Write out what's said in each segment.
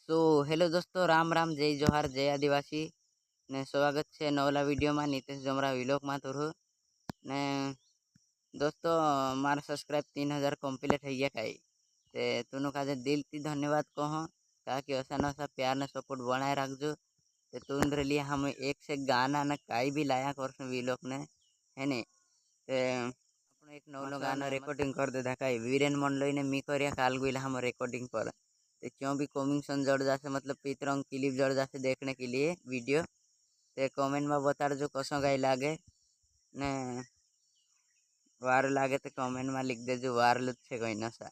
तो हेलो दोस्तों, राम राम, जय जोहार, जय आदिवासी ने स्वागत है नवला वीडियो में नीतीश जोमरा व्लॉग में तो ने दोस्तों मारा सब्सक्राइब 3000 कम्प्लीट है गया कई ते तुनु का दिल थी धन्यवाद कहो ताकि ऐसा न सा प्यार ने सपोर्ट बनाए रखजो। ते तुन लिए हम एक से गाना न कई भी लाया कर व्लॉग ने है ने ते अपने एक नवलो गाना रिकॉर्डिंग कर दे था वीरेन मंडल ने मी कर काल गुला हम रिकॉर्डिंग पर क्यों भी कॉमिंग सन जड़ जासे मतलब पितरंग क्लिप जड़ जासे देखने के लिए वीडियो ते कमेंट में बता जो कसो गाई लागे ने वार लागे तो कमेंट में लिख देजो वारलू छे कोई नशा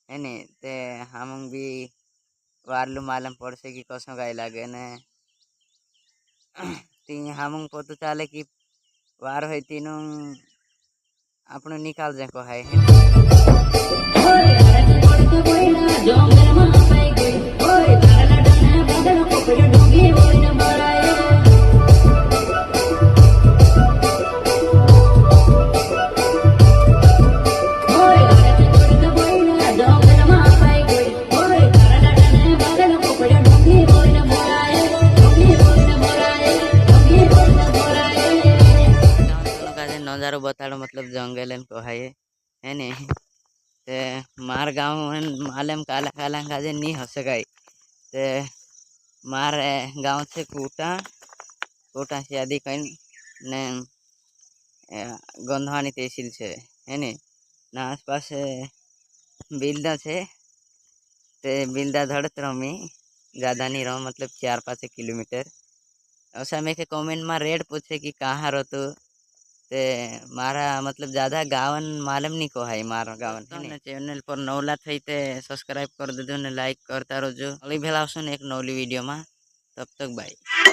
है ने ते हम भी वारलू मालूम पड़से कि कसो गाई लागे ने ती हम पता चले कि वार हो तीनों अपने निकाल जे को है नजारो बताड़ो मतलब जंगल को है ने ते मार गाँव मालम काला काला काजे नहीं हो सकाई ते मार गाँव से कोटा कोटा से आदि कहीं ने गंधवानी तहसील से है ने ना आसपास बिल्दा से ते बिल्दा धड़त रमी ज़्यादा नहीं रहो मतलब 4-5 किलोमीटर ऐसा में के कमेंट में रेड पूछे कि कहाँ रो तो ते मारा मतलब ज़्यादा गावन मालूम नहीं को है मारा गावन है ने चैनल पर नवला थई ते सब्सक्राइब कर दे दो ने लाइक करता रहो जो अली भेला एक नवली वीडियो में तब तक बाय।